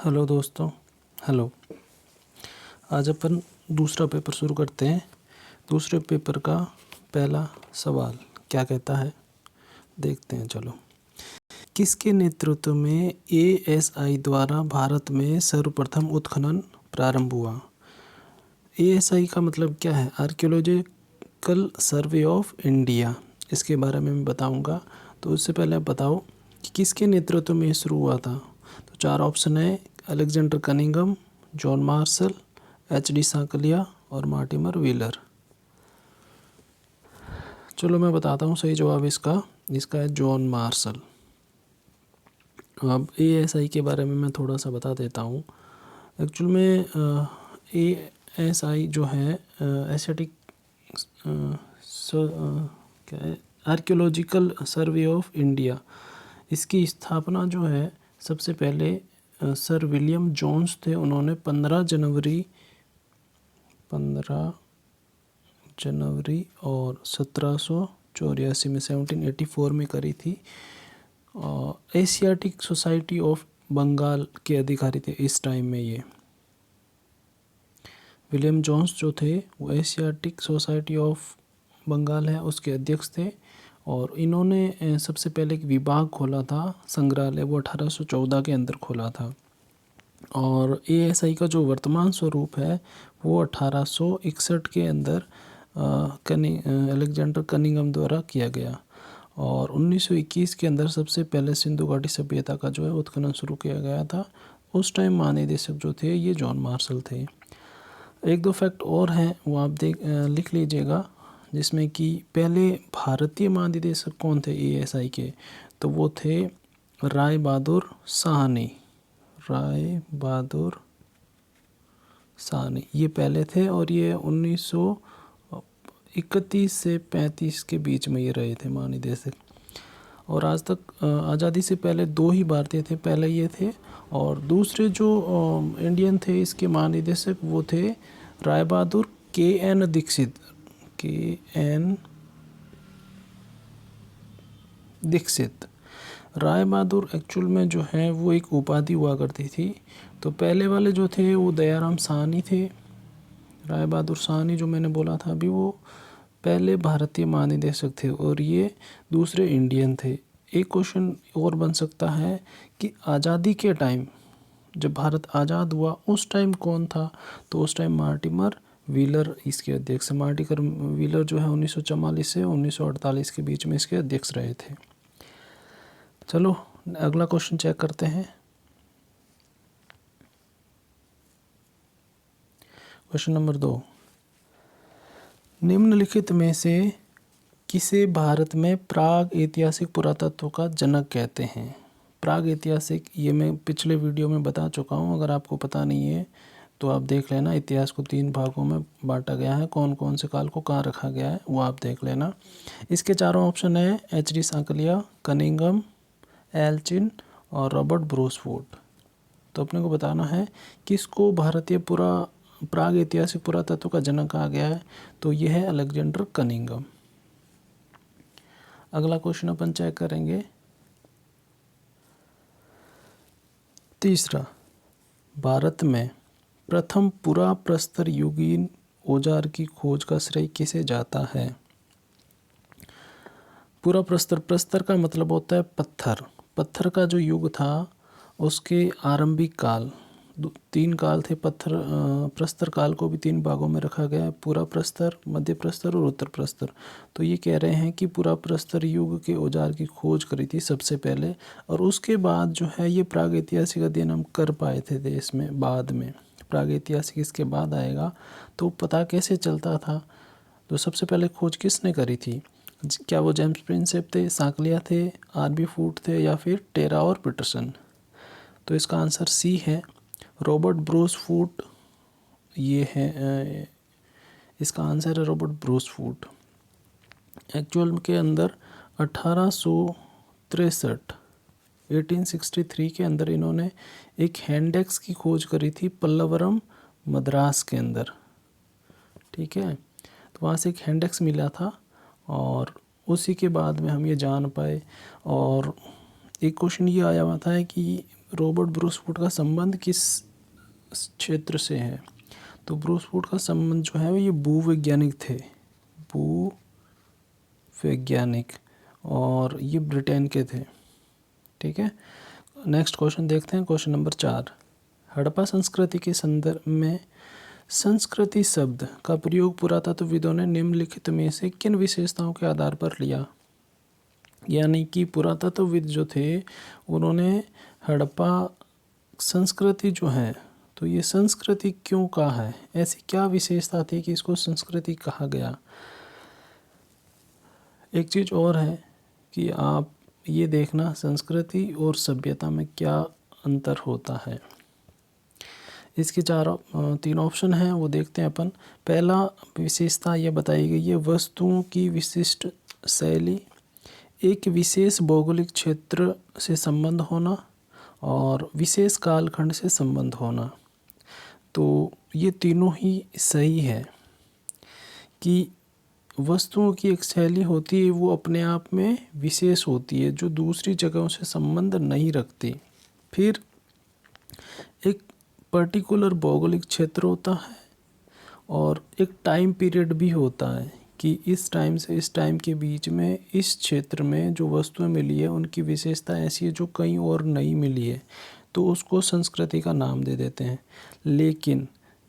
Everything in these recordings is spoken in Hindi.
हेलो दोस्तों। हेलो। आज अपन दूसरा पेपर शुरू करते हैं। दूसरे पेपर का पहला सवाल क्या कहता है, देखते हैं। चलो, किसके नेतृत्व में एएसआई द्वारा भारत में सर्वप्रथम उत्खनन प्रारंभ हुआ? एएसआई का मतलब क्या है? Archaeological survey of India. इसके बारे में मैं बताऊंगा। तो उससे पहले आप बताओ कि किसके नेतृत्व में ये शुरू हुआ था। तो चार ऑप्शन है: Alexander Cunningham, John Marshall, HD. Sankalia और मार्टिमर व्हीलर। चलो मैं बताता हूँ सही जवाब इसका है जॉन मार्शल। अब एएसआई के बारे में मैं थोड़ा सा बता देता हूँ। एक्चुअल में एएसआई जो है एशियाटिक क्या है, आर्कियोलॉजिकल सर्वे ऑफ इंडिया। इसकी स्थापना जो है सबसे पहले सर विलियम जोन्स थे। उन्होंने 15 जनवरी और 1784 में 1784 में करी थी। एशियाटिक सोसाइटी ऑफ बंगाल के अधिकारी थे इस टाइम में। ये विलियम जोन्स जो थे वो एशियाटिक सोसाइटी ऑफ बंगाल है उसके अध्यक्ष थे। और इन्होंने सबसे पहले एक विभाग खोला था, संग्रहालय, वो 1814 के अंदर खोला था। और एएसआई का जो वर्तमान स्वरूप है वो 1861 के अंदर अलेक्जेंडर कनिंघम द्वारा किया गया। और 1921 के अंदर सबसे पहले सिंधु घाटी सभ्यता का जो है उत्खनन शुरू किया गया था। उस टाइम महानिदेशक जो थे ये जॉन मार्शल थे। एक दो फैक्ट और हैं वो आप लिख लीजिएगा, जिसमें कि पहले भारतीय महानिदेशक कौन थे एएसआई के, तो वो थे राय बहादुर साहनी। ये पहले थे और ये 1931 से 35 के बीच में ये रहे थे महानिदेशक। और आज तक आज़ादी से पहले दो ही भारतीय थे, पहले ये थे। और दूसरे जो इंडियन थे इसके महानिदेशक वो थे राय बहादुर के.एन. दीक्षित। राय बहादुर एक्चुअल में जो है वो एक उपाधि हुआ करती थी। तो पहले वाले जो थे वो दयाराम साहनी थे। राय बहादुर साहनी जो मैंने बोला था अभी, वो पहले भारतीय महानिदेशक थे और ये दूसरे इंडियन थे। एक क्वेश्चन और बन सकता है कि आज़ादी के टाइम, जब भारत आज़ाद हुआ उस टाइम कौन था, तो उस टाइम मार्टिमर व्हीलर इसके अध्यक्ष। मार्टिमर व्हीलर जो है 1944 से 1948 के बीच में इसके अध्यक्ष रहे थे। चलो अगला क्वेश्चन चेक करते हैं। क्वेश्चन नंबर 2, निम्नलिखित में से किसे भारत में प्राग ऐतिहासिक पुरातत्व का जनक कहते हैं? प्राग ऐतिहासिक, ये मैं पिछले वीडियो में बता चुका हूँ, अगर आपको पता नहीं है तो आप देख लेना। इतिहास को 3 भागों में बांटा गया है, कौन कौन से काल को कहाँ रखा गया है वो आप देख लेना। इसके चारों ऑप्शन है एच.डी. सांकलिया, कनिंघम, एल्चिन और रॉबर्ट ब्रूसफोर्ड। तो अपने को बताना है किसको भारतीय प्राग ऐतिहासिक पुरातत्व का जनक कहा गया है, तो यह है अलेक्जेंडर कनिंघम। अगला क्वेश्चन अपन चेक करेंगे। तीसरा, भारत में प्रथम पुरा प्रस्तर युगीन औजार की खोज का श्रेय किसे जाता है? पूरा प्रस्तर का मतलब होता है पत्थर का जो युग था उसके आरंभिक काल, 3 काल थे। प्रस्तर काल को भी 3 भागों में रखा गया है, पूरा प्रस्तर, मध्य प्रस्तर और उत्तर प्रस्तर। तो ये कह रहे हैं कि पूरा प्रस्तर युग के औजार की खोज करी थी सबसे पहले, और उसके बाद जो है ये प्रागैतिहासिक अध्ययन हम कर पाए थे देश में। बाद में प्रागैतिहासिक इसके बाद आएगा। तो पता कैसे चलता था, तो सबसे पहले खोज किसने करी थी? क्या वो जेम्स प्रिंसेप थे, सांकलिया थे, आर.बी. फूट थे या फिर टेरा और पीटरसन? तो इसका आंसर सी है, रॉबर्ट ब्रूस फूट। ये है इसका आंसर है रॉबर्ट ब्रूस फूट। एक्चुअल के अंदर 1863 के अंदर इन्होंने एक हैंडेक्स की खोज करी थी पल्लवरम, मद्रास के अंदर। ठीक है, तो वहाँ से एक हैंडेक्स मिला था और उसी के बाद में हम ये जान पाए। और एक क्वेश्चन ये आया हुआ था कि रॉबर्ट ब्रूसफुट का संबंध किस क्षेत्र से है? तो ब्रूसफुट का संबंध जो है ये भूवैज्ञानिक थे, भूवैज्ञानिक, और ये ब्रिटेन के थे। ठीक है, नेक्स्ट क्वेश्चन देखते हैं, क्वेश्चन नंबर 4। हड़प्पा संस्कृति के संदर्भ में संस्कृति शब्द का प्रयोग पुरातत्वविदों ने निम्नलिखित में से किन विशेषताओं के आधार पर लिया? यानी कि पुरातत्वविद जो थे उन्होंने हड़प्पा संस्कृति जो है, तो ये संस्कृति क्यों कहा है, ऐसी क्या विशेषता थी कि इसको संस्कृति कहा गया? एक चीज़ और है कि आप ये देखना संस्कृति और सभ्यता में क्या अंतर होता है। इसके 3 ऑप्शन हैं, वो देखते हैं अपन। पहला विशेषता ये बताई गई है, वस्तुओं की विशिष्ट शैली, एक विशेष भौगोलिक क्षेत्र से संबंध होना और विशेष कालखंड से संबंध होना। तो ये तीनों ही सही है कि वस्तुओं की एक शैली होती है, वो अपने आप में विशेष होती है, जो दूसरी जगहों से संबंध नहीं रखती। फिर एक पर्टिकुलर भौगोलिक क्षेत्र होता है और एक टाइम पीरियड भी होता है कि इस टाइम से इस टाइम के बीच में इस क्षेत्र में जो वस्तुएं मिली है उनकी विशेषता ऐसी है जो कहीं और नहीं मिली है, तो उसको संस्कृति का नाम दे देते हैं। लेकिन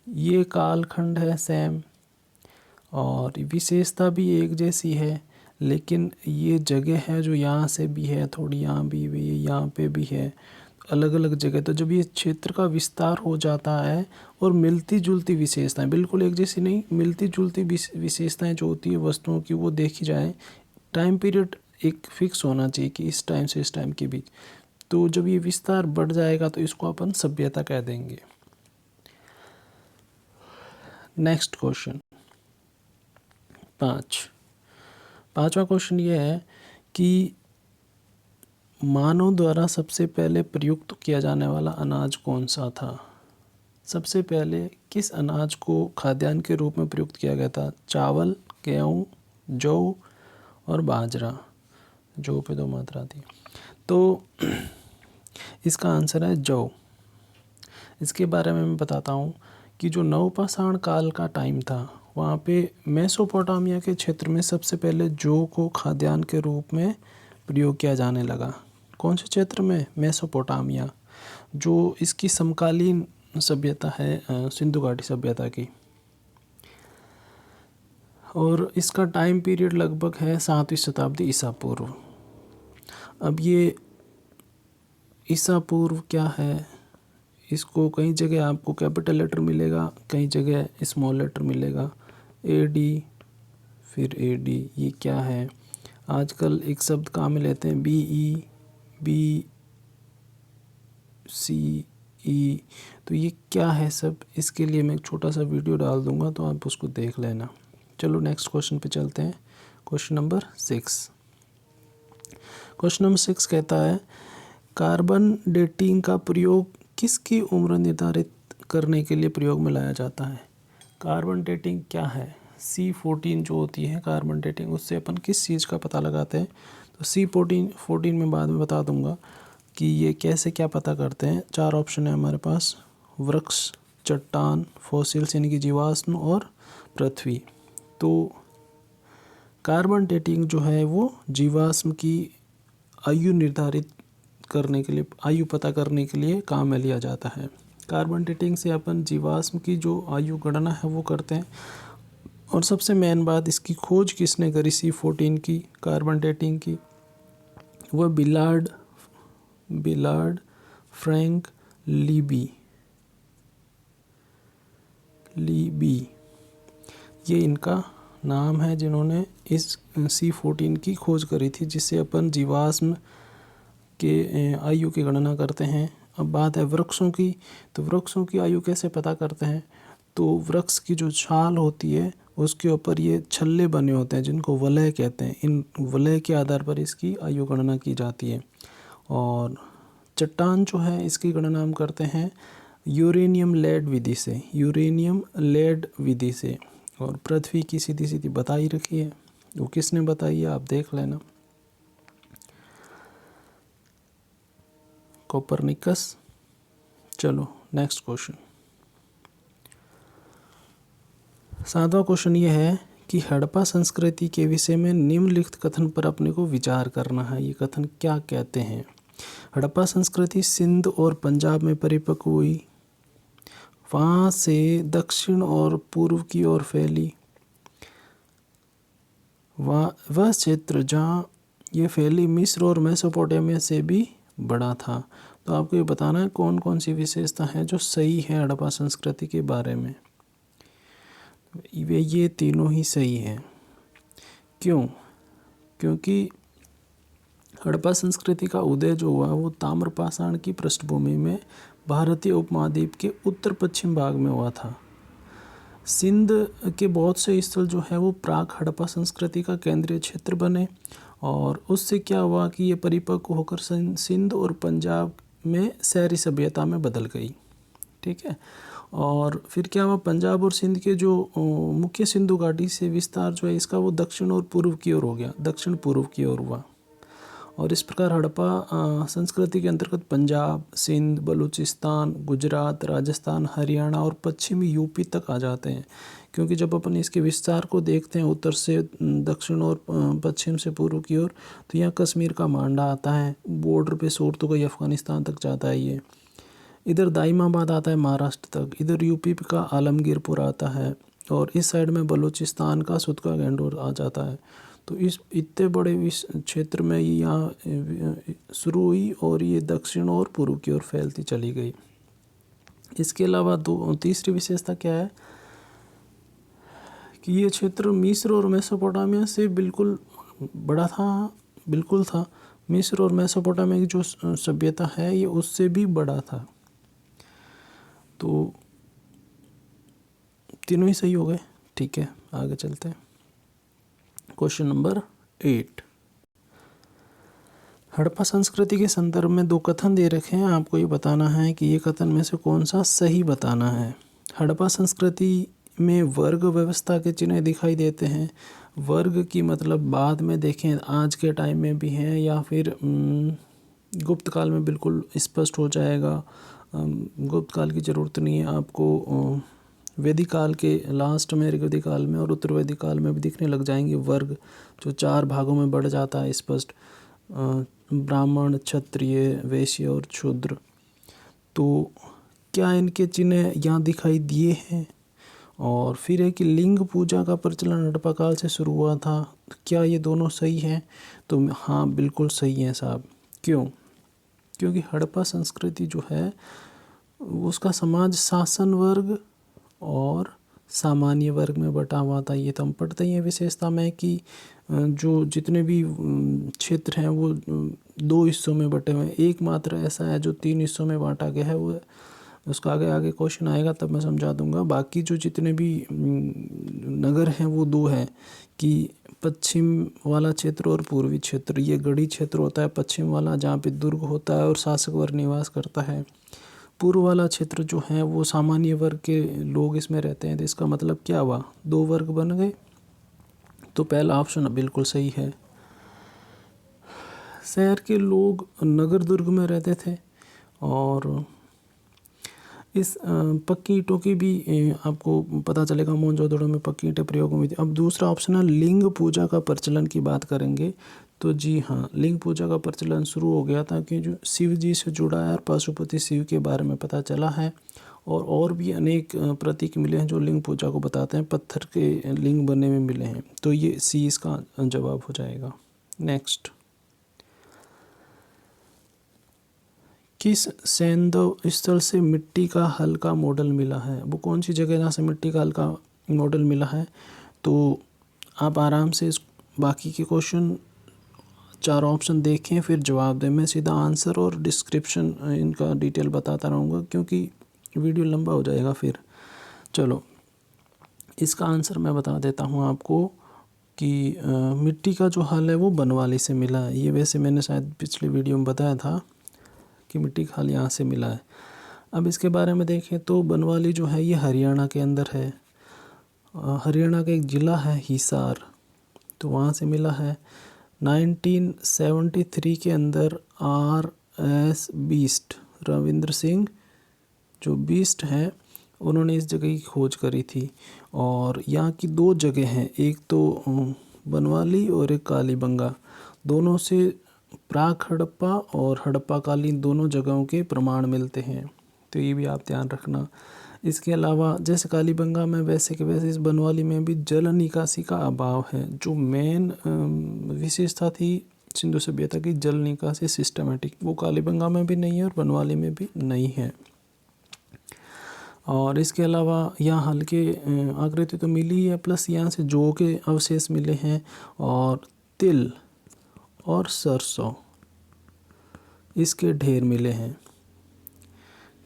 ये कालखंड है सेम और विशेषता भी एक जैसी है, लेकिन ये जगह है जो यहाँ से भी है, थोड़ी यहाँ भी है, यहाँ पे भी है, अलग अलग जगह। तो जब ये क्षेत्र का विस्तार हो जाता है और मिलती जुलती विशेषताएं, बिल्कुल एक जैसी नहीं, मिलती जुलती विशेषताएं जो होती है वस्तुओं की वो देखी जाए, टाइम पीरियड एक फिक्स होना चाहिए कि इस टाइम से इस टाइम के बीच। तो जब ये विस्तार बढ़ जाएगा तो इसको अपन सभ्यता कह देंगे। नेक्स्ट क्वेश्चन 5वां क्वेश्चन ये है कि मानव द्वारा सबसे पहले प्रयुक्त किया जाने वाला अनाज कौन सा था? सबसे पहले किस अनाज को खाद्यान्न के रूप में प्रयुक्त किया गया था? चावल, गेहूँ, जौ और बाजरा। जौ पे 2 मात्रा थी, तो इसका आंसर है जौ। इसके बारे में मैं बताता हूँ कि जो नवपाषाण काल का टाइम था, वहाँ पे मेसोपोटामिया के क्षेत्र में सबसे पहले जौ को खाद्यान्न के रूप में प्रयोग किया जाने लगा। कौन से क्षेत्र में? मेसोपोटामिया, जो इसकी समकालीन सभ्यता है सिंधु घाटी सभ्यता की। और इसका टाइम पीरियड लगभग है 7वीं शताब्दी ईसा पूर्व। अब ये ईसा पूर्व क्या है, इसको कई जगह आपको कैपिटल लेटर मिलेगा, कई जगह स्मॉल लेटर मिलेगा। AD, फिर AD, ये क्या है? आजकल एक शब्द काम में लेते हैं BE, BCE, तो ये क्या है सब, इसके लिए मैं एक छोटा सा वीडियो डाल दूंगा, तो आप उसको देख लेना। चलो नेक्स्ट क्वेश्चन पे चलते हैं, क्वेश्चन नंबर 6। क्वेश्चन नंबर 6 कहता है, कार्बन डेटिंग का प्रयोग किसकी उम्र निर्धारित करने के लिए प्रयोग में लाया जाता है? कार्बन डेटिंग क्या है? C14 जो होती है कार्बन डेटिंग, उससे अपन किस चीज़ का पता लगाते हैं? तो C14 में बाद में बता दूंगा कि ये कैसे क्या पता करते हैं। 4 ऑप्शन है हमारे पास, वृक्ष, चट्टान, फॉसिल्स यानी कि जीवाश्म और पृथ्वी। तो कार्बन डेटिंग जो है वो जीवाश्म की आयु निर्धारित करने के लिए, आयु पता करने के लिए काम में लिया जाता है। कार्बन डेटिंग से अपन जीवाश्म की जो आयु गणना है वो करते हैं। और सबसे मेन बात, इसकी खोज किसने करी C14 की कार्बन डेटिंग की? वह बिलार्ड फ्रैंक लीबी, ये इनका नाम है जिन्होंने इस C14 की खोज करी थी, जिससे अपन जीवाश्म के आयु की गणना करते हैं। अब बात है वृक्षों की, तो वृक्षों की आयु कैसे पता करते हैं? तो वृक्ष की जो छाल होती है उसके ऊपर ये छल्ले बने होते हैं जिनको वलय कहते हैं। इन वलय के आधार पर इसकी आयु गणना की जाती है। और चट्टान जो है इसकी गणना हम करते हैं यूरेनियम लेड विधि से। और पृथ्वी की सीधी सीधी बताई रखी है, वो किसने बताई है आप देख लेना। कोपरनिकस। चलो नेक्स्ट क्वेश्चन। 7वां क्वेश्चन ये है कि हड़प्पा संस्कृति के विषय में निम्नलिखित कथन पर अपने को विचार करना है। ये कथन क्या कहते हैं? हड़प्पा संस्कृति सिंध और पंजाब में परिपक्व हुई, वहाँ से दक्षिण और पूर्व की ओर फैली, वह क्षेत्र जहाँ ये फैली मिस्र और मेसोपोटामिया से भी बड़ा था। तो आपको ये बताना है कौन कौन सी विशेषता है जो सही है हड़प्पा संस्कृति के बारे में। ये तीनों ही सही हैं। क्यों? क्योंकि हड़प्पा संस्कृति का उदय जो हुआ वो ताम्रपाषाण की पृष्ठभूमि में भारतीय उपमहाद्वीप के उत्तर पश्चिम भाग में हुआ था। सिंध के बहुत से स्थल जो है वो प्राक हड़प्पा संस्कृति का केंद्रीय क्षेत्र बने, और उससे क्या हुआ कि ये परिपक्व होकर सिंध और पंजाब में शहरी सभ्यता में बदल गई। ठीक है। और फिर क्या हुआ, पंजाब और सिंध के जो मुख्य सिंधु घाटी से विस्तार जो है इसका वो दक्षिण और पूर्व की ओर हो गया, दक्षिण पूर्व की ओर हुआ। और इस प्रकार हड़प्पा संस्कृति के अंतर्गत पंजाब, सिंध, बलूचिस्तान, गुजरात, राजस्थान, हरियाणा और पश्चिमी यूपी तक आ जाते हैं। क्योंकि जब अपन इसके विस्तार को देखते हैं उत्तर से दक्षिण और पश्चिम से पूर्व की ओर, तो यहाँ कश्मीर का मांडा आता है, बॉर्डर पे शोर तो गई अफ़गानिस्तान तक जाता है ये। इधर दाइमाबाद आता है महाराष्ट्र तक, इधर यूपी का आलमगीरपुर आता है, और इस साइड में बलूचिस्तान का सुतका गैंडोर आ जाता है। तो इस इतने बड़े इस क्षेत्र में ये यहाँ शुरू हुई और ये दक्षिण और पूर्व की ओर फैलती चली गई। इसके अलावा तीसरी विशेषता क्या है कि ये क्षेत्र मिस्र और मेसोपोटामिया से बिल्कुल बड़ा था, बिल्कुल था। मिस्र और मेसोपोटामिया की जो सभ्यता है ये उससे भी बड़ा था। तो तीनों ही सही हो गए। ठीक है, आगे चलते हैं। Question number 8। हड़प्पा संस्कृति के संदर्भ में 2 कथन दे रखे हैं, आपको ये बताना है कि ये कथन में से कौन सा सही बताना है। हड़प्पा संस्कृति में वर्ग व्यवस्था के चिन्ह दिखाई देते हैं। वर्ग की मतलब बाद में देखें आज के टाइम में भी हैं या फिर गुप्त काल में बिल्कुल स्पष्ट हो जाएगा। गुप्त काल की ज़रूरत नहीं है आपको, वैदिक काल के लास्ट में ऋग्वेदिक काल में और उत्तर वैदिक काल में भी दिखने लग जाएंगे वर्ग, जो 4 भागों में बढ़ जाता है स्पष्ट, ब्राह्मण, क्षत्रिय, वैश्य और शूद्र। तो क्या इनके चिन्ह यहाँ दिखाई दिए हैं? और फिर है कि लिंग पूजा का प्रचलन हड़प्पा काल से शुरू हुआ था, तो क्या ये दोनों सही हैं? तो हाँ, बिल्कुल सही है साहब। क्यों? क्योंकि हड़प्पा संस्कृति जो है उसका समाज शासन वर्ग और सामान्य वर्ग में बटा हुआ था। ये तो हम पढ़ते ही हैं विशेषता में कि जो जितने भी क्षेत्र हैं वो 2 हिस्सों में बटे हुए हैं। एकमात्र ऐसा है जो 3 हिस्सों में बांटा गया है, वो उसका आगे क्वेश्चन आएगा तब मैं समझा दूंगा। बाकी जो जितने भी नगर हैं वो 2 हैं कि पश्चिम वाला क्षेत्र और पूर्वी क्षेत्र। ये गढ़ी क्षेत्र होता है पश्चिम वाला, जहाँ पे दुर्ग होता है और शासक वर्ग निवास करता है। पूर्व वाला क्षेत्र जो है वो सामान्य वर्ग के लोग इसमें रहते हैं। तो इसका मतलब क्या हुआ, 2 वर्ग बन गए। तो पहला ऑप्शन बिल्कुल सही है। शहर के लोग नगर दुर्ग में रहते थे, और इस पक्की ईंटों की भी आपको पता चलेगा मोहनजोदड़ो में पक्की ईंटें प्रयोग हुई थी। अब दूसरा ऑप्शन है लिंग पूजा का प्रचलन की बात करेंगे, तो जी हाँ, लिंग पूजा का प्रचलन शुरू हो गया था कि जो शिव जी से जुड़ा है और पशुपति शिव के बारे में पता चला है, और भी अनेक प्रतीक मिले हैं जो लिंग पूजा को बताते हैं, पत्थर के लिंग बने हुए मिले हैं। तो ये सी इसका जवाब हो जाएगा। नेक्स्ट, किस सैंधव स्थल से मिट्टी का हल्का मॉडल मिला है? वो कौन सी जगह जहाँ से मिट्टी का हल्का मॉडल मिला है? तो आप आराम से इस बाकी के क्वेश्चन 4 ऑप्शन देखें फिर जवाब दें। मैं सीधा आंसर और डिस्क्रिप्शन इनका डिटेल बताता रहूँगा क्योंकि वीडियो लंबा हो जाएगा फिर। चलो, इसका आंसर मैं बता देता हूँ आपको कि मिट्टी का जो हल है वो बनवाली से मिला है। ये वैसे मैंने शायद पिछले वीडियो में बताया था कि मिट्टी का हल यहाँ से मिला है। अब इसके बारे में देखें तो बनवाली जो है ये हरियाणा के अंदर है। हरियाणा का एक ज़िला है हिसार, तो वहाँ से मिला है। 1973 के अंदर एस बीस्ट, रविंद्र सिंह जो बीस्ट है उन्होंने इस जगह की खोज करी थी। और यहाँ की दो जगह हैं, एक तो बनवाली और एक कालीबंगा, दोनों से प्राक हड़प्पा और हड़प्पा कालीन दोनों जगहों के प्रमाण मिलते हैं, तो ये भी आप ध्यान रखना। इसके अलावा जैसे कालीबंगा में वैसे के वैसे इस बनवाली में भी जल निकासी का अभाव है। जो मेन विशेषता थी सिंधु सभ्यता की जल निकासी सिस्टमेटिक, वो कालीबंगा में भी नहीं है और बनवाली में भी नहीं है। और इसके अलावा यहाँ हल्के आकृति तो मिली है, प्लस यहाँ से जौ के अवशेष मिले हैं और तिल और सरसों इसके ढेर मिले हैं।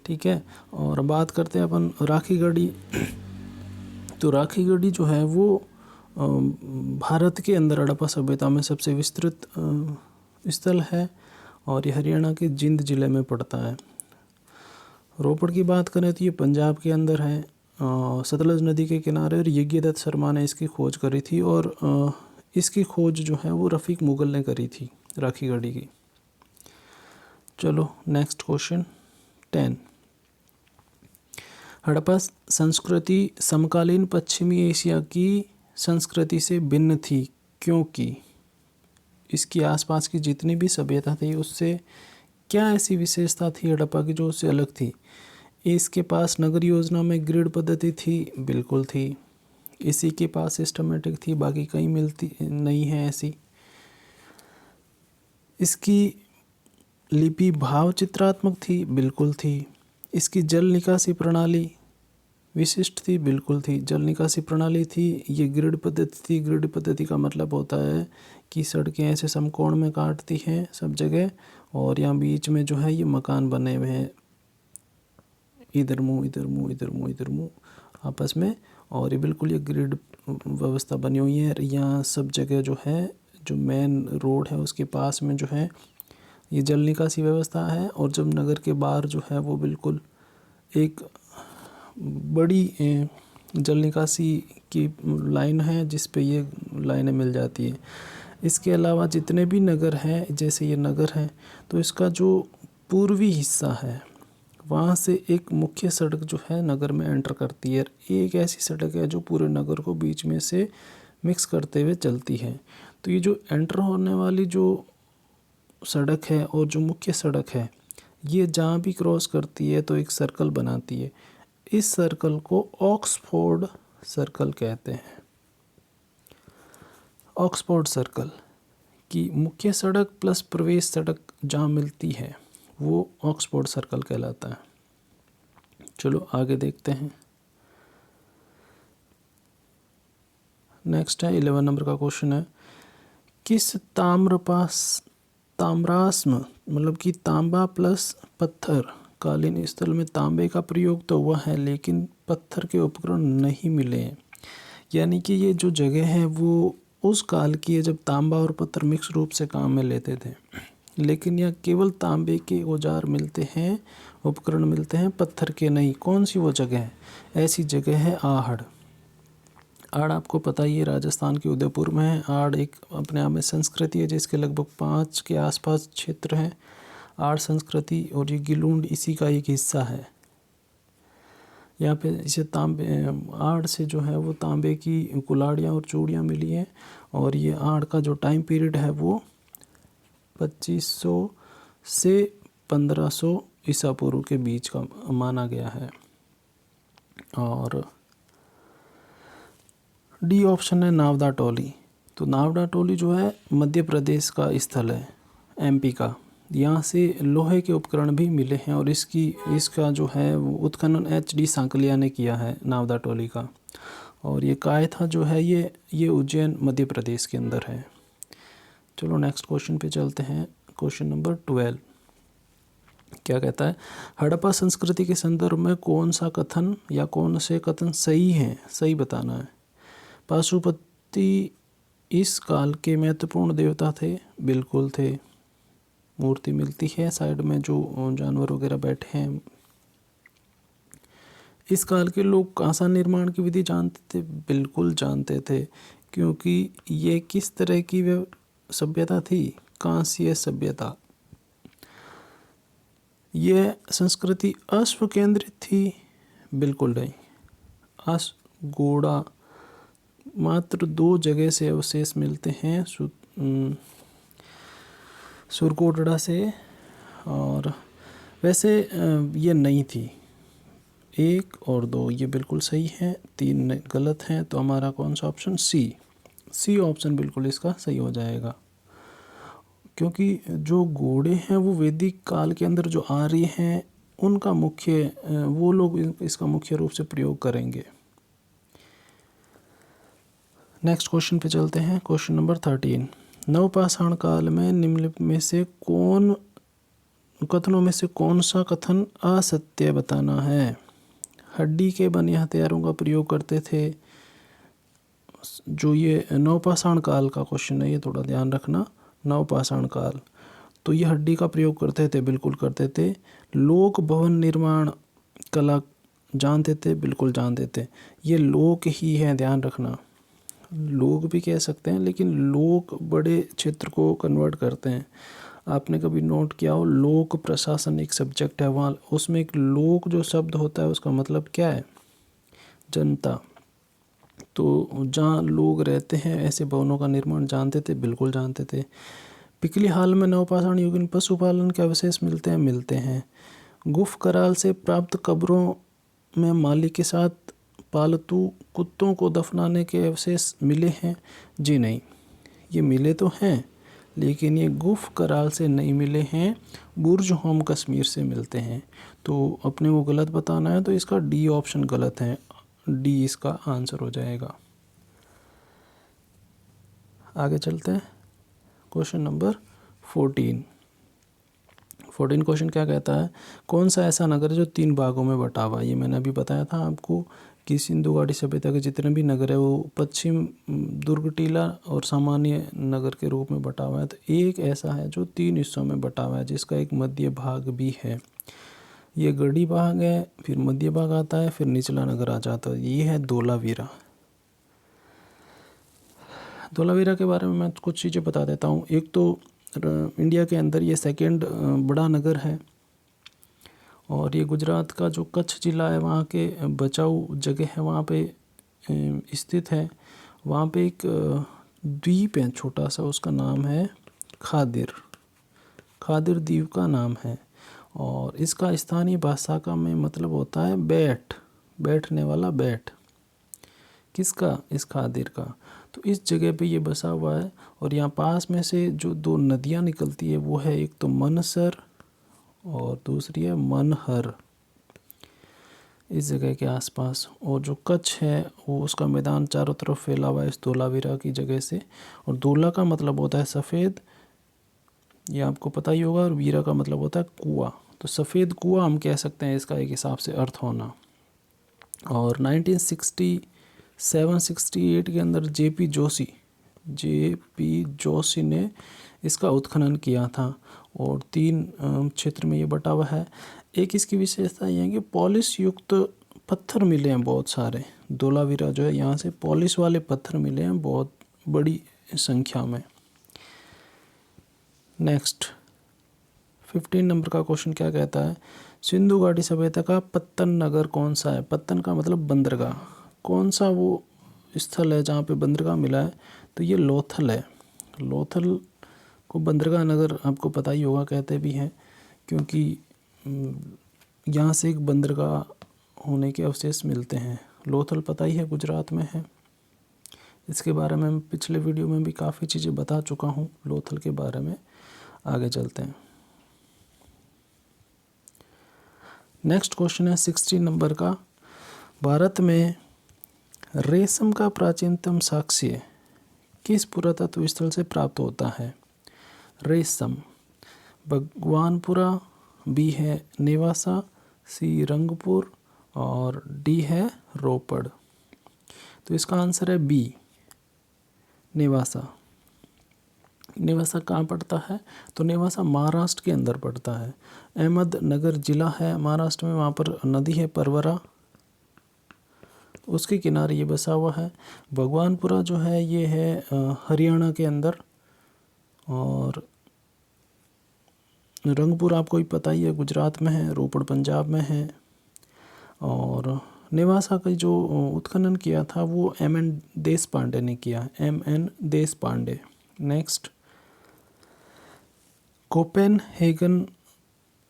ठीक है, और बात करते हैं अपन राखी गढ़ी। तो राखी गढ़ी जो है वो भारत के अंदर हड़प्पा सभ्यता में सबसे विस्तृत स्थल है और ये हरियाणा के जिंद जिले में पड़ता है। रोपड़ की बात करें तो ये पंजाब के अंदर है, सतलज नदी के किनारे, और यज्ञदत्त शर्मा ने इसकी खोज करी थी और इसकी खोज जो है वो रफ़ीक मुगल ने करी थी राखी गढ़ी की। चलो नेक्स्ट क्वेश्चन 10। हड़प्पा संस्कृति समकालीन पश्चिमी एशिया की संस्कृति से भिन्न थी क्योंकि इसकी आसपास की जितनी भी सभ्यता थी उससे क्या ऐसी विशेषता थी हड़प्पा की जो उससे अलग थी। इसके पास नगर योजना में ग्रिड पद्धति थी, बिल्कुल थी। इसी के पास सिस्टमेटिक थी, बाकी कहीं मिलती नहीं है ऐसी। इसकी लिपि भाव चित्रात्मक थी, बिल्कुल थी। इसकी जल निकासी प्रणाली विशिष्ट थी, बिल्कुल थी। जल निकासी प्रणाली थी, ये ग्रिड पद्धति थी। ग्रिड पद्धति का मतलब होता है कि सड़कें ऐसे समकोण में काटती हैं सब जगह, और यहाँ बीच में जो है ये मकान बने हुए हैं, इधर मुँह इधर मुँह इधर मुँह इधर मुँह आपस में, और ये बिल्कुल ये ग्रिड व्यवस्था बनी हुई है। यहाँ सब जगह जो है, जो मेन रोड है उसके पास में जो है ये जल निकासी व्यवस्था है। और जब नगर के बाहर जो है वो बिल्कुल एक बड़ी जल निकासी की लाइन है जिस पे ये लाइनें मिल जाती है। इसके अलावा जितने भी नगर हैं, जैसे ये नगर है, तो इसका जो पूर्वी हिस्सा है वहाँ से एक मुख्य सड़क जो है नगर में एंटर करती है। एक ऐसी सड़क है जो पूरे नगर को बीच में से मिक्स करते हुए चलती है। तो ये जो एंटर होने वाली जो सड़क है और जो मुख्य सड़क है, ये जहाँ भी क्रॉस करती है तो एक सर्कल बनाती है। इस सर्कल को ऑक्सफोर्ड सर्कल कहते हैं। ऑक्सफोर्ड सर्कल की मुख्य सड़क प्लस प्रवेश सड़क जहाँ मिलती है वो ऑक्सफोर्ड सर्कल कहलाता है। चलो आगे देखते हैं। नेक्स्ट है 11 नंबर का क्वेश्चन है, किस ताम्रास्म मतलब कि तांबा प्लस पत्थर कालीन स्थल में तांबे का प्रयोग तो हुआ है लेकिन पत्थर के उपकरण नहीं मिले हैं। यानी कि ये जो जगह है वो उस काल की है जब तांबा और पत्थर मिक्स रूप से काम में लेते थे, लेकिन यहाँ केवल तांबे के औजार मिलते हैं, उपकरण मिलते हैं, पत्थर के नहीं। कौन सी वो जगह है? ऐसी जगह है आहड़। आड़ आपको पता ही है राजस्थान के उदयपुर में है। आड़ एक अपने आप में संस्कृति है जिसके लगभग 5 के आसपास क्षेत्र हैं। आड़ संस्कृति और ये गिलूंड इसी का एक हिस्सा है। यहाँ पे इसे तांबे आड़ से जो है वो तांबे की कुल्हाड़ियाँ और चूड़ियाँ मिली हैं। और ये आड़ का जो टाइम पीरियड है वो 2500 से 1500 ईसा पूर्व के बीच का माना गया है। और डी ऑप्शन है नावदा टोली। तो नावदा टोली जो है मध्य प्रदेश का स्थल है, एमपी का। यहाँ से लोहे के उपकरण भी मिले हैं और इसका जो है वो उत्खनन HD सांकलिया ने किया है नावदा टोली का। और ये कायथा जो है ये उज्जैन मध्य प्रदेश के अंदर है। चलो नेक्स्ट क्वेश्चन पे चलते हैं। क्वेश्चन नंबर 12 क्या कहता है, हड़प्पा संस्कृति के संदर्भ में कौन सा कथन या कौन से कथन सही हैं, सही बताना है। पशुपति इस काल के महत्वपूर्ण देवता थे, बिल्कुल थे। मूर्ति मिलती है साइड में जो जानवर वगैरह बैठे हैं। इस काल के लोग कांसा निर्माण की विधि जानते थे, बिल्कुल जानते थे, क्योंकि ये किस तरह की सभ्यता थी, कांस्य सभ्यता। ये संस्कृति अश्व केंद्रित थी? बिल्कुल नहीं। घोड़ा मात्र 2 जगह से अवशेष मिलते हैं, सुरकोटड़ा से, और वैसे ये नहीं थी। 1 और 2 ये बिल्कुल सही है, 3 गलत हैं। तो हमारा कौन सा ऑप्शन? सी ऑप्शन बिल्कुल इसका सही हो जाएगा, क्योंकि जो घोड़े हैं वो वैदिक काल के अंदर जो आर्य हैं उनका मुख्य, वो लोग इसका मुख्य रूप से प्रयोग करेंगे। नेक्स्ट क्वेश्चन पे चलते हैं। क्वेश्चन नंबर 13, नवपाषाण काल में निम्नलिखित में से कथनों में से कौन सा कथन असत्य बताना है? हड्डी के बने हथियारों का प्रयोग करते थे। जो ये नवपाषाण काल का क्वेश्चन है, ये थोड़ा ध्यान रखना। नवपाषाण काल, तो ये हड्डी का प्रयोग करते थे, बिल्कुल करते थे। लोक भवन निर्माण कला जानते थे, बिल्कुल जानते थे। ये लोक ही है, ध्यान रखना। लोग भी कह सकते हैं, लेकिन लोक बड़े क्षेत्र को कन्वर्ट करते हैं। आपने कभी नोट किया हो, लोक प्रशासन एक सब्जेक्ट है, वहाँ उसमें एक लोक जो शब्द होता है उसका मतलब क्या है? जनता। तो जहाँ लोग रहते हैं ऐसे भवनों का निर्माण जानते थे, बिल्कुल जानते थे। पिछली हाल में नवपाषाण युग में पशुपालन के अवशेष मिलते हैं। गुफ कराल से प्राप्त कब्रों में माली के साथ पालतू कुत्तों को दफनाने के अवशेष मिले हैं? जी नहीं, ये मिले तो हैं, लेकिन ये गुफ कराल से नहीं मिले हैं, बुर्ज होम कश्मीर से मिलते हैं। तो अपने को गलत बताना है, तो इसका डी ऑप्शन गलत है, डी इसका आंसर हो जाएगा। आगे चलते हैं। क्वेश्चन नंबर 14 क्वेश्चन क्या कहता है? कौन सा ऐसा नगर है जो 3 भागों में बटा हुआ है? ये मैंने अभी बताया था आपको कि सिंधु घाटी सभ्यता के जितने भी नगर है वो पश्चिम दुर्ग टीला और सामान्य नगर के रूप में बटा हुआ है। तो एक ऐसा है जो 3 हिस्सों में बटा हुआ है, जिसका एक मध्य भाग भी है। ये गढ़ी भाग है, फिर मध्य भाग आता है, फिर निचला नगर आ जाता है। ये है धोलावीरा। धोलावीरा के बारे में मैं कुछ चीज़ें बता देता हूँ। एक तो इंडिया के अंदर ये सेकंड बड़ा नगर है, और ये गुजरात का जो कच्छ जिला है वहाँ के बचाऊ जगह है वहाँ पे स्थित है। वहाँ पे एक द्वीप है छोटा सा, उसका नाम है खादिर द्वीप का नाम है। और इसका स्थानीय भाषा का में मतलब होता है बैठने वाला बैठ। किसका? इस खादिर का। तो इस जगह पे ये बसा हुआ है, और यहाँ पास में से जो 2 नदियाँ निकलती है वो है एक तो मनसर और दूसरी है मनहर, इस जगह के आसपास। और जो कच्छ है वो उसका मैदान चारों तरफ फैला हुआ है इस धोलावीरा की जगह से। और धोला का मतलब होता है सफ़ेद, ये आपको पता ही होगा, और वीरा का मतलब होता है कुआं। तो सफ़ेद कुआं हम कह सकते हैं इसका एक हिसाब से अर्थ होना। और 1967-68 के अंदर जेपी जोशी ने इसका उत्खनन किया था, और 3 क्षेत्र में ये बटा हुआ है। एक इसकी विशेषता ये है कि पॉलिश युक्त पत्थर मिले हैं बहुत सारे। धोलावीरा जो है, यहाँ से पॉलिश वाले पत्थर मिले हैं बहुत बड़ी संख्या में। नेक्स्ट 15 नंबर का क्वेश्चन क्या कहता है? सिंधु घाटी सभ्यता का पत्तन नगर कौन सा है? पत्तन का मतलब बंदरगाह। कौन सा वो स्थल है जहाँ पे बंदरगाह मिला है? तो ये लोथल है। लोथल को बंदरगाह नगर आपको पता ही होगा, कहते भी हैं, क्योंकि यहाँ से एक बंदरगाह होने के अवशेष मिलते हैं। लोथल पता ही है, गुजरात में है। इसके बारे में पिछले वीडियो में भी काफ़ी चीज़ें बता चुका हूँ लोथल के बारे में। आगे चलते हैं। नेक्स्ट क्वेश्चन है 16 नंबर का। भारत में रेशम का प्राचीनतम साक्ष्य किस पुरातत्व स्थल से प्राप्त होता है? रेशम, भगवानपुरा, बी है नेवासा, सी रंगपुर, और डी है रोपड़। तो इसका आंसर है बी, नेवासा। नेवासा कहाँ पड़ता है? तो नेवासा महाराष्ट्र के अंदर पड़ता है। अहमदनगर जिला है महाराष्ट्र में, वहाँ पर नदी है परवरा, उसके किनारे ये बसा हुआ है। भगवानपुरा जो है ये है हरियाणा के अंदर, और रंगपुर आपको ही पता ही है, गुजरात में है, रोपड़ पंजाब में है। और नेवासा का जो उत्खनन किया था वो M.N. देशपांडे ने किया, M.N. देशपांडे। नेक्स्ट, कोपेनहेगन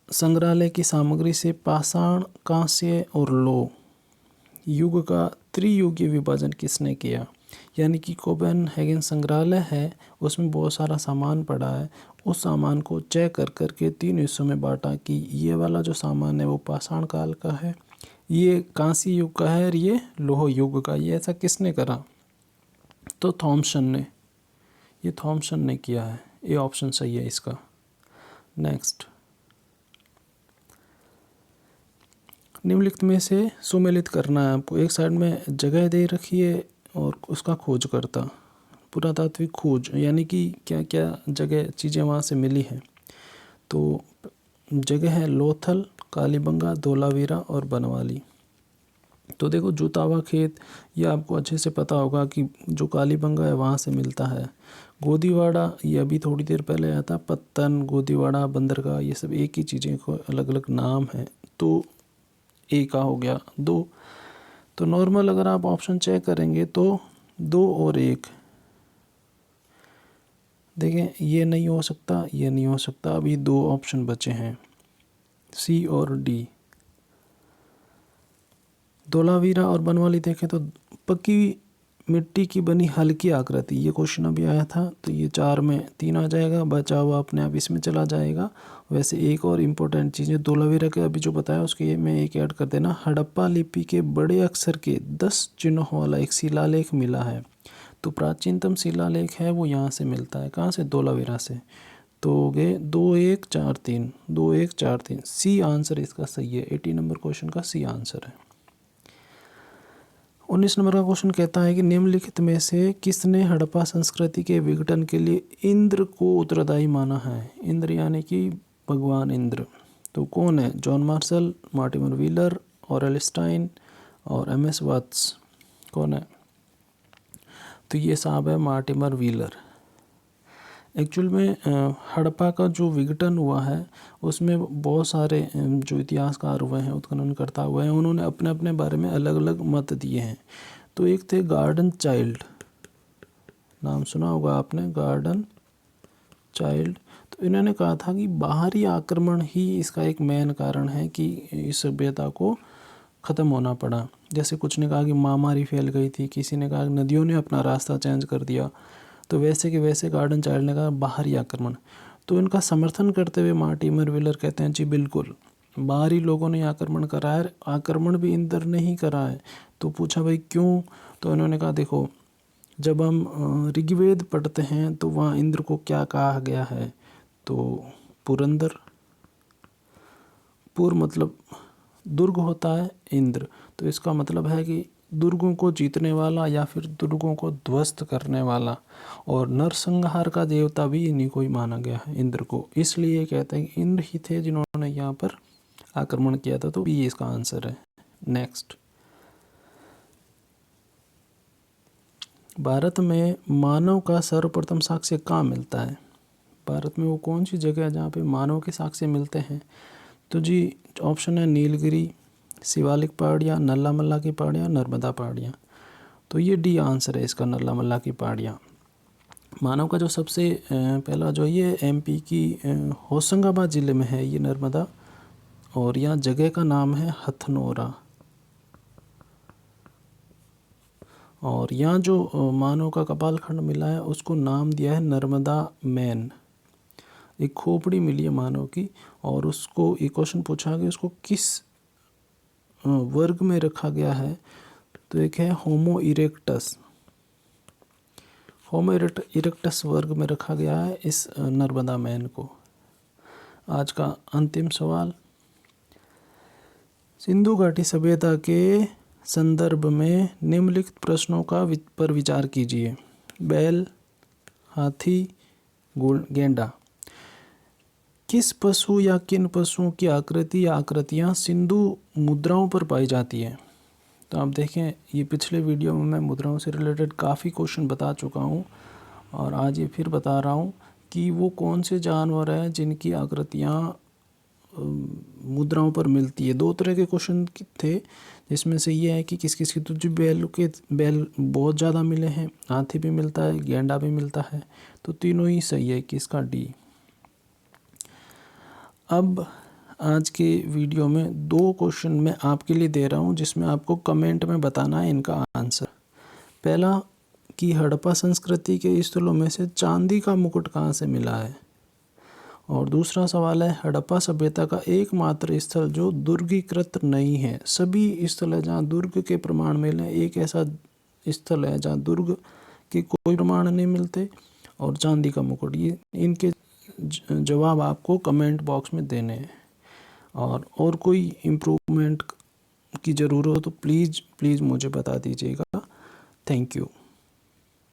संग्रहालय की सामग्री से पाषाण, कांस्य और लौह युग का त्रियुगीय विभाजन किसने किया? यानी कि कोपेनहेगन संग्रहालय है, उसमें बहुत सारा सामान पड़ा है, उस सामान को चेक कर करके 3 हिस्सों में बांटा कि ये वाला जो सामान है वो पाषाण काल का है, ये कांस्य युग का है और ये लौह युग का। ये ऐसा किसने करा? तो थॉमसन ने, ये थॉमसन ने किया है। ये ऑप्शन सही है इसका। नेक्स्ट, निम्नलिखित में से सुमेलित करना है आपको। एक साइड में जगह दे रखी है और उसका खोज करता, पुरातात्विक खोज, यानी कि क्या क्या जगह चीज़ें वहाँ से मिली हैं। तो जगह है लोथल, कालीबंगा, धोलावीरा और बनवाली। तो देखो जूतावा खेत, ये आपको अच्छे से पता होगा कि जो कालीबंगा है वहाँ से मिलता है। गोदीवाड़ा, ये अभी थोड़ी देर पहले आया था। पत्तन, गोदीवाड़ा, बंदरगाह, ये सब एक ही चीज़ें को अलग अलग नाम है। तो ए का हो गया 2। तो नॉर्मल अगर आप ऑप्शन चेक करेंगे तो 2 और 1, देखें ये नहीं हो सकता, ये नहीं हो सकता। अभी 2 ऑप्शन बचे हैं, सी और डी। धोलावीरा और बनवाली देखें तो पक्की मिट्टी की बनी हल्की आकृति, ये क्वेश्चन अभी आया था। तो ये 4 में 3 आ जाएगा, बचा हुआ अपने आप इसमें चला जाएगा। वैसे एक और इम्पोर्टेंट चीज़ है धोलावीरा के, अभी जो बताया उसके ये में एक ऐड कर देना। हड़प्पा लिपि के बड़े अक्षर के 10 चिन्हों वाला एक शिलालेख मिला है। तो प्राचीनतम शिलालेख है वो यहाँ से मिलता है, कहाँ से? धोलावीरा से। तो हो गए 2 1 4 3, 2 1 4 3, सी आंसर इसका सही है। 80 नंबर क्वेश्चन का सी आंसर है। 19 नंबर का क्वेश्चन कहता है कि निम्नलिखित में से किसने हड़प्पा संस्कृति के विघटन के लिए इंद्र को उत्तरदायी माना है? इंद्र यानी कि भगवान इंद्र। तो कौन है? John Marshall, Mortimer Wheeler, Aurel Stein और M.S. वाट्स। कौन है? तो ये साहब है मार्टिमर व्हीलर। एक्चुअल में हड़प्पा का जो विघटन हुआ है उसमें बहुत सारे जो इतिहासकार हुए हैं, उत्खननकर्ता हुए हैं, उन्होंने अपने अपने बारे में अलग अलग मत दिए हैं। तो एक थे गार्डन चाइल्ड, नाम सुना होगा आपने, गार्डन चाइल्ड। तो इन्होंने कहा था कि बाहरी आक्रमण ही इसका एक मेन कारण है कि इस सभ्यता को ख़त्म होना पड़ा। जैसे कुछ ने कहा कि महामारी फैल गई थी, किसी ने कहा कि नदियों ने अपना रास्ता चेंज कर दिया। तो वैसे के वैसे गार्डन चाइल्ड ने कहा बाहरी आक्रमण। तो इनका समर्थन करते हुए मार्टिमर व्हीलर कहते हैं जी बिल्कुल बाहरी लोगों ने आक्रमण करा है, आक्रमण भी इंद्र ने ही करा है। तो पूछा भाई क्यों? तो इन्होंने कहा देखो जब हम ऋग्वेद पढ़ते हैं तो वहाँ इंद्र को क्या कहा गया है? तो पुरंदर, पुर मतलब दुर्ग होता है, इंद्र। तो इसका मतलब है कि दुर्गों को जीतने वाला या फिर दुर्गों को ध्वस्त करने वाला। और नरसंहार का देवता भी इन्हीं को ही माना गया है, इंद्र को। इसलिए कहते हैं कि इंद्र ही थे जिन्होंने यहाँ पर आक्रमण किया था। तो बी इसका आंसर है। नेक्स्ट, भारत में मानव का सर्वप्रथम साक्ष्य कहाँ मिलता है? भारत में वो कौन सी जगह है जहाँ पे मानव के साक्ष्य मिलते हैं? तो जी ऑप्शन है नीलगिरी, शिवालिक पहाड़ियाँ, नल्ला मल्ला की पहाड़ियाँ, नर्मदा पहाड़ियाँ। तो ये डी आंसर है इसका, नल्ला मल्ला की पहाड़ियाँ। मानव का जो सबसे पहला जो ये MP की होशंगाबाद ज़िले में है ये नर्मदा, और यहाँ जगह का नाम है हथनोरा। और यहाँ जो मानव का कपालखंड मिला है उसको नाम दिया है नर्मदा मैन। एक खोपड़ी मिली है मानव की, और उसको एक क्वेश्चन पूछा कि उसको किस वर्ग में रखा गया है? तो एक है होमो इरेक्टस, होमो इरेक्टस वर्ग में रखा गया है इस नर्मदा मैन को। आज का अंतिम सवाल, सिंधु घाटी सभ्यता के संदर्भ में निम्नलिखित प्रश्नों का पर विचार कीजिए। बैल, हाथी, गेंडा। किस पशु या किन पशुओं की आकृति या आकृतियाँ सिंधु मुद्राओं पर पाई जाती है? तो आप देखें ये पिछले वीडियो में मैं मुद्राओं से रिलेटेड काफ़ी क्वेश्चन बता चुका हूँ और आज ये फिर बता रहा हूँ कि वो कौन से जानवर हैं जिनकी आकृतियाँ मुद्राओं पर मिलती है। 2 तरह के क्वेश्चन थे, जिसमें से ये है कि किस किस की, तो जो बैल बहुत ज़्यादा मिले हैं, हाथी भी मिलता है, गेंडा भी मिलता है, तो तीनों ही सही है कि इसका डी। अब आज के वीडियो में 2 क्वेश्चन मैं आपके लिए दे रहा हूँ, जिसमें आपको कमेंट में बताना है इनका आंसर। पहला कि हड़प्पा संस्कृति के स्थलों में से चांदी का मुकुट कहाँ से मिला है, और दूसरा सवाल है हड़प्पा सभ्यता का एकमात्र स्थल जो दुर्गीकृत नहीं है। सभी स्थल है जहाँ दुर्ग के प्रमाण मिले, एक ऐसा स्थल है जहाँ दुर्ग के कोई प्रमाण नहीं मिलते, और चांदी का मुकुट। ये इनके जवाब आपको कमेंट बॉक्स में देने हैं। और कोई इम्प्रूवमेंट की ज़रूरत हो तो प्लीज़ मुझे बता दीजिएगा। Thank you.